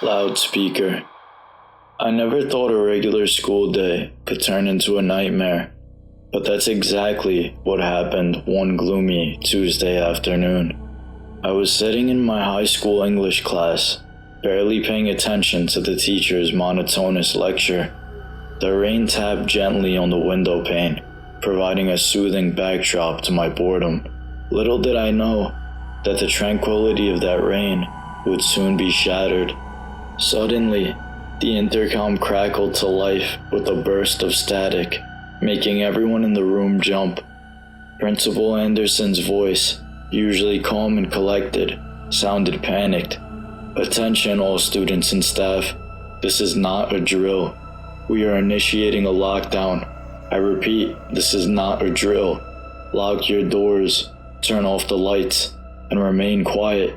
Loudspeaker. I never thought a regular school day could turn into a nightmare, but that's exactly what happened one gloomy Tuesday afternoon. I was sitting in my high school English class, barely paying attention to the teacher's monotonous lecture. The rain tapped gently on the window pane, providing a soothing backdrop to my boredom. Little did I know that the tranquility of that rain would soon be shattered. Suddenly, the intercom crackled to life with a burst of static, making everyone in the room jump. Principal Anderson's voice, usually calm and collected, sounded panicked. "Attention all students and staff. This is not a drill. We are initiating a lockdown. I repeat, this is not a drill. Lock your doors, turn off the lights, and remain quiet."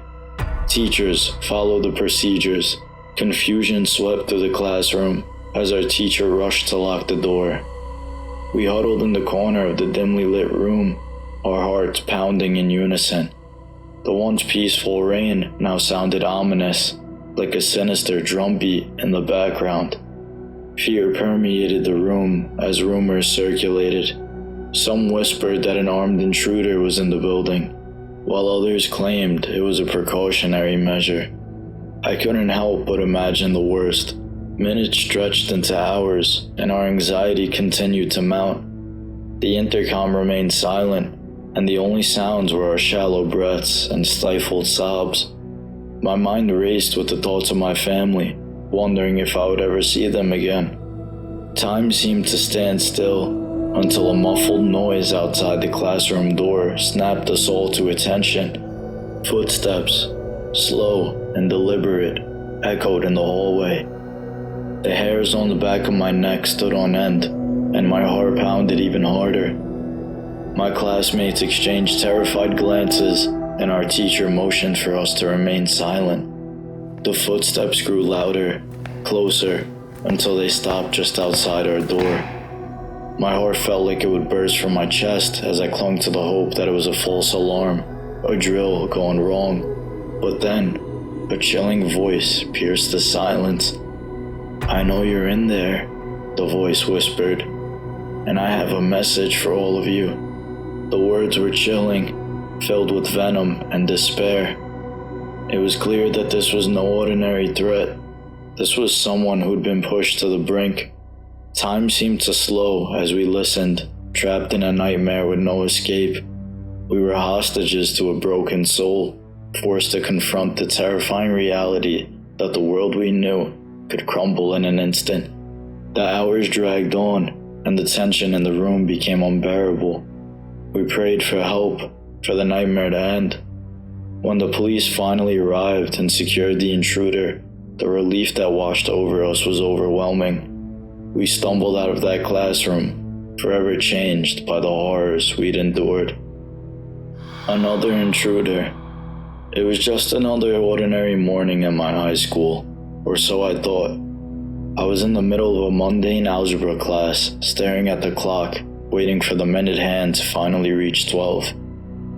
Teachers, follow the procedures. Confusion swept through the classroom as our teacher rushed to lock the door. We huddled in the corner of the dimly lit room, our hearts pounding in unison. The once peaceful rain now sounded ominous, like a sinister drumbeat in the background. Fear permeated the room as rumors circulated. Some whispered that an armed intruder was in the building, while others claimed it was a precautionary measure. I couldn't help but imagine the worst. Minutes stretched into hours, and our anxiety continued to mount. The intercom remained silent, and the only sounds were our shallow breaths and stifled sobs. My mind raced with the thoughts of my family, wondering if I would ever see them again. Time seemed to stand still until a muffled noise outside the classroom door snapped us all to attention. Footsteps, slow and deliberate, echoed in the hallway. The hairs on the back of my neck stood on end, and my heart pounded even harder. My classmates exchanged terrified glances, and our teacher motioned for us to remain silent. The footsteps grew louder, closer, until they stopped just outside our door. My heart felt like it would burst from my chest as I clung to the hope that it was a false alarm, a drill gone wrong. But then, a chilling voice pierced the silence. "I know you're in there," the voice whispered, "and I have a message for all of you." The words were chilling, filled with venom and despair. It was clear that this was no ordinary threat. This was someone who'd been pushed to the brink. Time seemed to slow as we listened, trapped in a nightmare with no escape. We were hostages to a broken soul, forced to confront the terrifying reality that the world we knew could crumble in an instant. The hours dragged on, and the tension in the room became unbearable. We prayed for help, for the nightmare to end. When the police finally arrived and secured the intruder, the relief that washed over us was overwhelming. We stumbled out of that classroom, forever changed by the horrors we'd endured. Another intruder. It was just another ordinary morning at my high school, or so I thought. I was in the middle of a mundane algebra class, staring at the clock, waiting for the minute hand to finally reach 12.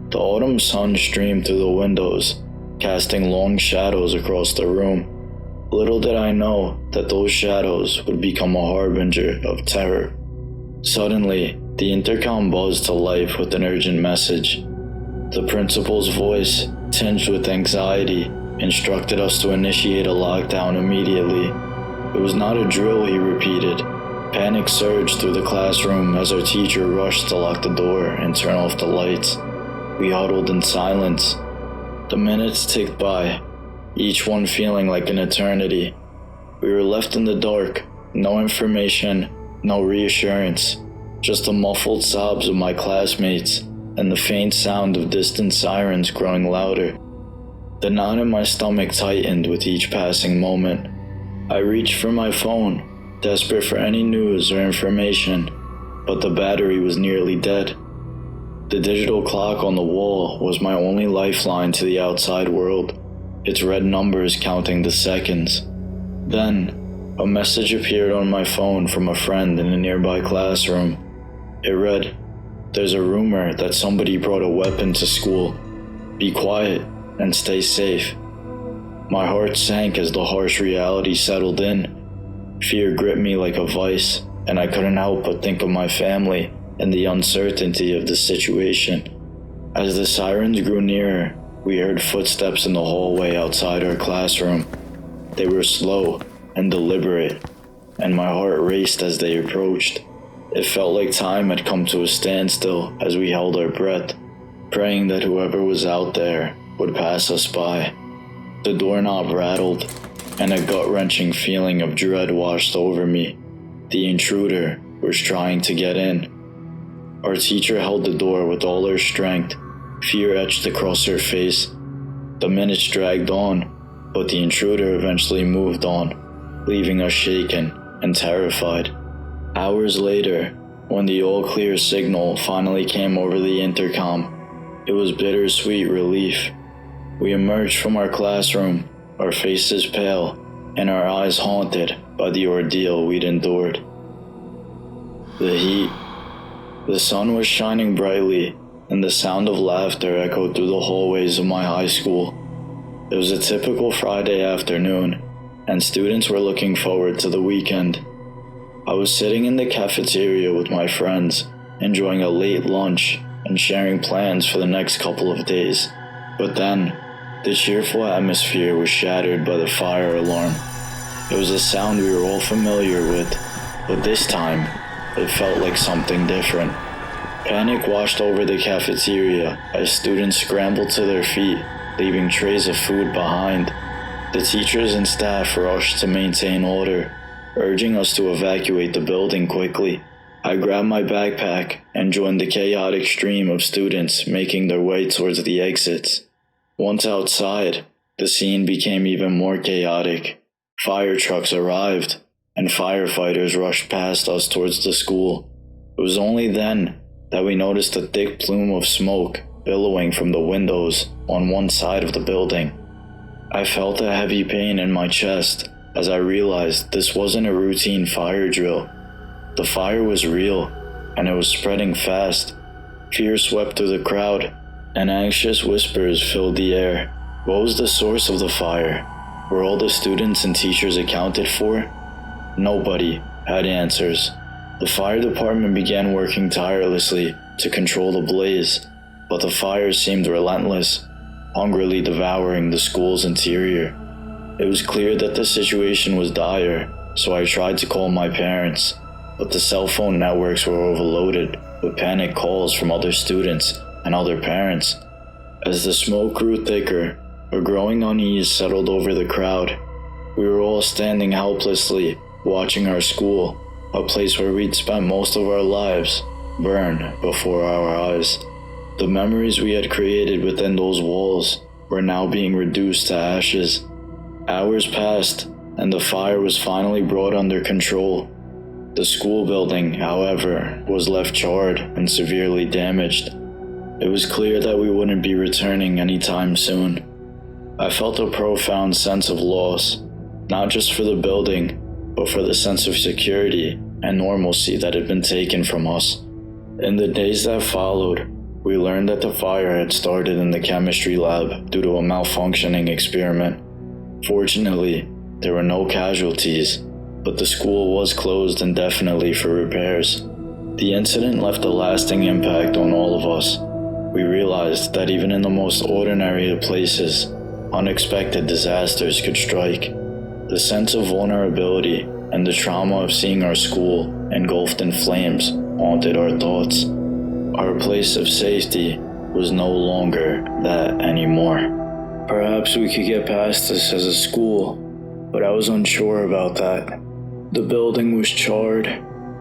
The autumn sun streamed through the windows, casting long shadows across the room. Little did I know that those shadows would become a harbinger of terror. Suddenly, the intercom buzzed to life with an urgent message. The principal's voice, tinged with anxiety, instructed us to initiate a lockdown immediately. It was not a drill, he repeated. Panic surged through the classroom as our teacher rushed to lock the door and turn off the lights. We huddled in silence. The minutes ticked by, each one feeling like an eternity. We were left in the dark, no information, no reassurance, just the muffled sobs of my classmates and the faint sound of distant sirens growing louder. The knot in my stomach tightened with each passing moment. I reached for my phone, desperate for any news or information, but the battery was nearly dead. The digital clock on the wall was my only lifeline to the outside world, its red numbers counting the seconds. Then, a message appeared on my phone from a friend in a nearby classroom. It read, "There's a rumor that somebody brought a weapon to school. Be quiet and stay safe." My heart sank as the harsh reality settled in. Fear gripped me like a vice, and I couldn't help but think of my family and the uncertainty of the situation. As the sirens grew nearer, we heard footsteps in the hallway outside our classroom. They were slow and deliberate, and my heart raced as they approached. It felt like time had come to a standstill as we held our breath, praying that whoever was out there would pass us by. The doorknob rattled, and a gut-wrenching feeling of dread washed over me. The intruder was trying to get in. Our teacher held the door with all her strength, fear etched across her face. The minutes dragged on, but the intruder eventually moved on, leaving us shaken and terrified. Hours later, when the all-clear signal finally came over the intercom, it was bittersweet relief. We emerged from our classroom, our faces pale, and our eyes haunted by the ordeal we'd endured. The heat. The sun was shining brightly, and the sound of laughter echoed through the hallways of my high school. It was a typical Friday afternoon, and students were looking forward to the weekend. I was sitting in the cafeteria with my friends, enjoying a late lunch and sharing plans for the next couple of days. But then, the cheerful atmosphere was shattered by the fire alarm. It was a sound we were all familiar with, but this time, it felt like something different. Panic washed over the cafeteria as students scrambled to their feet, leaving trays of food behind. The teachers and staff rushed to maintain order, urging us to evacuate the building quickly. I grabbed my backpack and joined the chaotic stream of students making their way towards the exits. Once outside, the scene became even more chaotic. Fire trucks arrived, and firefighters rushed past us towards the school. It was only then that we noticed a thick plume of smoke billowing from the windows on one side of the building. I felt a heavy pain in my chest as I realized this wasn't a routine fire drill. The fire was real, and it was spreading fast. Fear swept through the crowd, and anxious whispers filled the air. What was the source of the fire? Were all the students and teachers accounted for? Nobody had answers. The fire department began working tirelessly to control the blaze, but the fire seemed relentless, hungrily devouring the school's interior. It was clear that the situation was dire, so I tried to call my parents, but the cell phone networks were overloaded with panic calls from other students and other parents. As the smoke grew thicker, a growing unease settled over the crowd. We were all standing helplessly, watching our school, a place where we'd spent most of our lives, burn before our eyes. The memories we had created within those walls were now being reduced to ashes. Hours passed, and the fire was finally brought under control. The school building, however, was left charred and severely damaged. It was clear that we wouldn't be returning anytime soon. I felt a profound sense of loss, not just for the building, but for the sense of security and normalcy that had been taken from us. In the days that followed, we learned that the fire had started in the chemistry lab due to a malfunctioning experiment. Fortunately, there were no casualties, but the school was closed indefinitely for repairs. The incident left a lasting impact on all of us. We realized that even in the most ordinary of places, unexpected disasters could strike. The sense of vulnerability and the trauma of seeing our school engulfed in flames haunted our thoughts. Our place of safety was no longer that anymore. Perhaps we could get past this as a school, but I was unsure about that. The building was charred,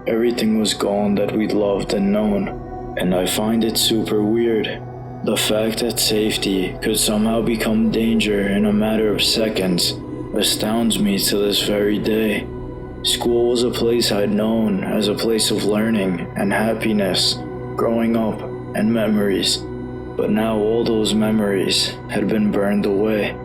everything was gone that we'd loved and known, and I find it super weird. The fact that safety could somehow become danger in a matter of seconds astounds me to this very day. School was a place I'd known as a place of learning and happiness, growing up, and memories. But now all those memories had been burned away.